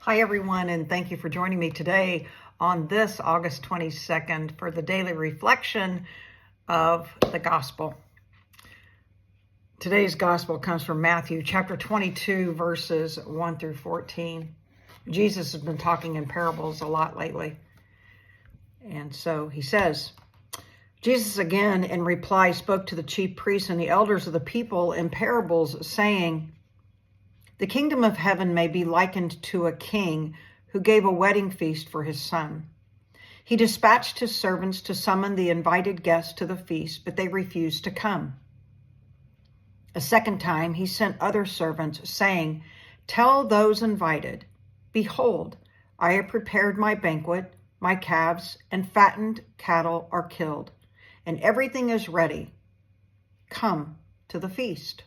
Hi, everyone, and thank you for joining me today on this August 22nd for the daily reflection of the gospel. Today's gospel comes from Matthew chapter 22, verses 1 through 14. Jesus has been talking in parables a lot lately. And so he says, Jesus again in reply spoke to the chief priests and the elders of the people in parables, saying, "The kingdom of heaven may be likened to a king who gave a wedding feast for his son. He dispatched his servants to summon the invited guests to the feast, but they refused to come. A second time he sent other servants, saying, 'Tell those invited, behold, I have prepared my banquet, my calves and fattened cattle are killed, and everything is ready. Come to the feast.'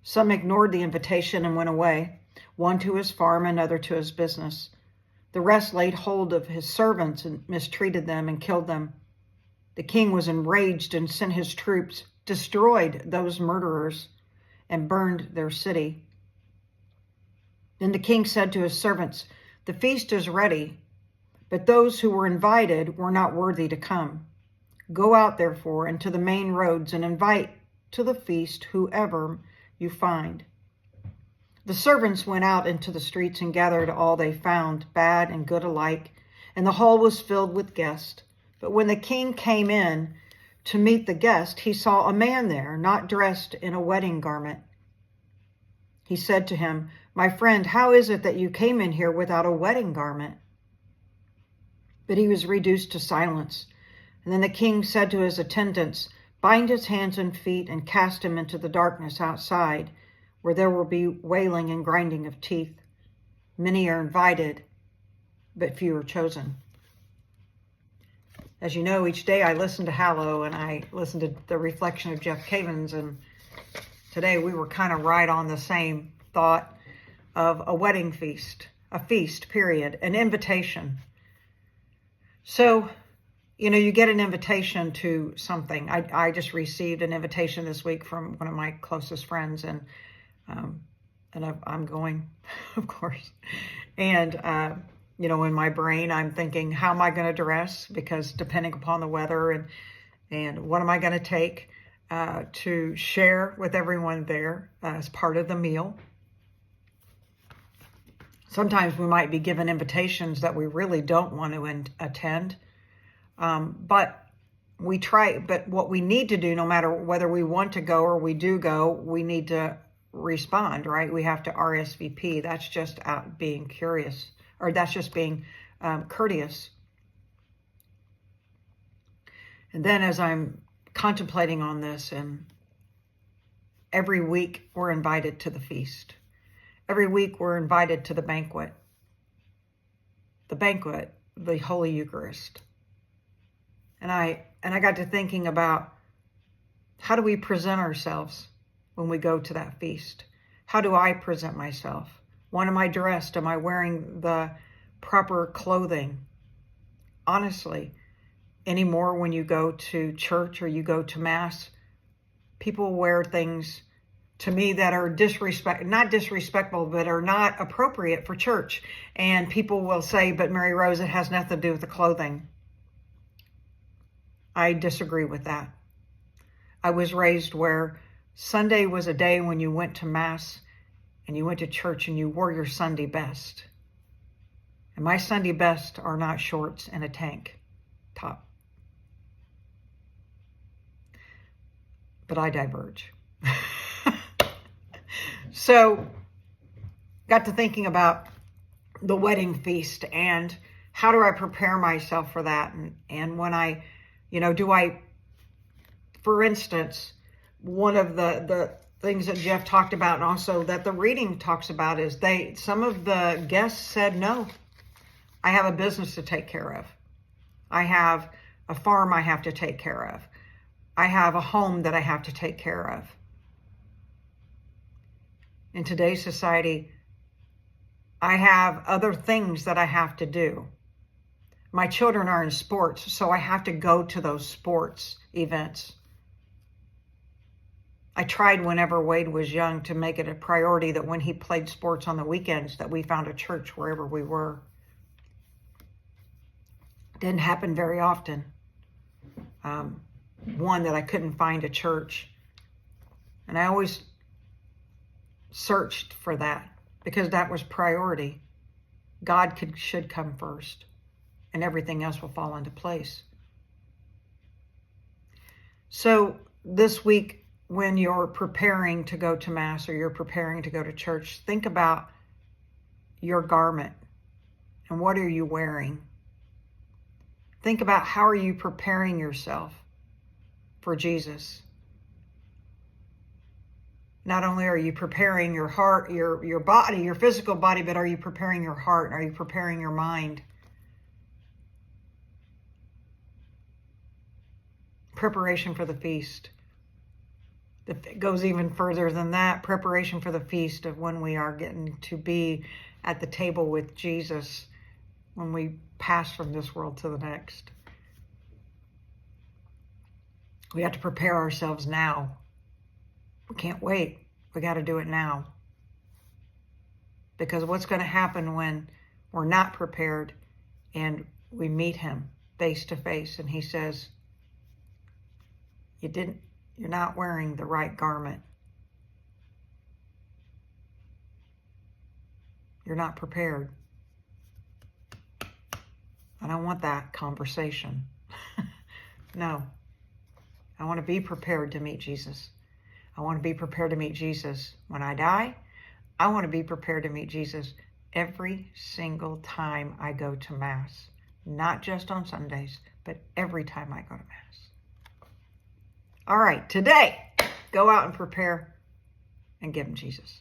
Some ignored the invitation and went away, one to his farm, another to his business. The rest laid hold of his servants and mistreated them and killed them. The king was enraged and sent his troops, destroyed those murderers, and burned their city. Then the king said to his servants, 'The feast is ready, but those who were invited were not worthy to come. Go out, therefore, into the main roads and invite to the feast whoever you find.' The servants went out into the streets and gathered all they found, bad and good alike, and the hall was filled with guests. But when the king came in to meet the guest, he saw a man there, not dressed in a wedding garment. He said to him, 'My friend, how is it that you came in here without a wedding garment?' But he was reduced to silence. And then the king said to his attendants, 'Bind his hands and feet and cast him into the darkness outside, where there will be wailing and grinding of teeth. Many are invited, but few are chosen.'" As you know, each day I listen to Hallow and I listen to the reflection of Jeff Cavins, and today we were kind of right on the same thought of a wedding feast, a feast, period, an invitation. So, you get an invitation to something. I just received an invitation this week from one of my closest friends, and I'm going, of course. And, in my brain, I'm thinking, how am I going to dress? Because depending upon the weather and what am I going to take to share with everyone there as part of the meal. Sometimes we might be given invitations that we really don't want to attend. But what we need to do, no matter whether we want to go or we do go, we need to respond, right? We have to RSVP. That's just out being curious, or that's just being courteous. And then as I'm contemplating on this, and every week we're invited to the feast. Every week we're invited to the banquet, the Holy Eucharist. And I got to thinking about, how do we present ourselves when we go to that feast? How do I present myself? When am I dressed? Am I wearing the proper clothing? Honestly, anymore when you go to church or you go to Mass, people wear things to me that are not disrespectful, but are not appropriate for church. And people will say, "But Mary Rose, it has nothing to do with the clothing." I disagree with that. I was raised where Sunday was a day when you went to Mass and you went to church and you wore your Sunday best. And my Sunday best are not shorts and a tank top. But I diverge. So, got to thinking about the wedding feast and how do I prepare myself for that? And when I for instance, one of the things that Jeff talked about, and also that the reading talks about, is some of the guests said, "No, I have a business to take care of. I have a farm I have to take care of. I have a home that I have to take care of." In today's society, I have other things that I have to do. My children are in sports, so I have to go to those sports events. I tried whenever Wade was young to make it a priority that when he played sports on the weekends that we found a church wherever we were. Didn't happen very often. One, that I couldn't find a church. And I always searched for that because that was priority. God should come first, and everything else will fall into place. So this week, when you're preparing to go to Mass or you're preparing to go to church, think about your garment and what are you wearing. Think about how are you preparing yourself for Jesus. Not only are you preparing your heart, your body, your physical body, but are you preparing your heart? Are you preparing your mind? Preparation for the feast. It goes even further than that. Preparation for the feast of when we are getting to be at the table with Jesus when we pass from this world to the next. We have to prepare ourselves now. We can't wait. We got to do it now. Because what's going to happen when we're not prepared and we meet him face to face and he says, you're not wearing the right garment. You're not prepared. I don't want that conversation. No. I want to be prepared to meet Jesus. I want to be prepared to meet Jesus when I die. I want to be prepared to meet Jesus every single time I go to Mass. Not just on Sundays, but every time I go to Mass. All right, today, go out and prepare and give him Jesus.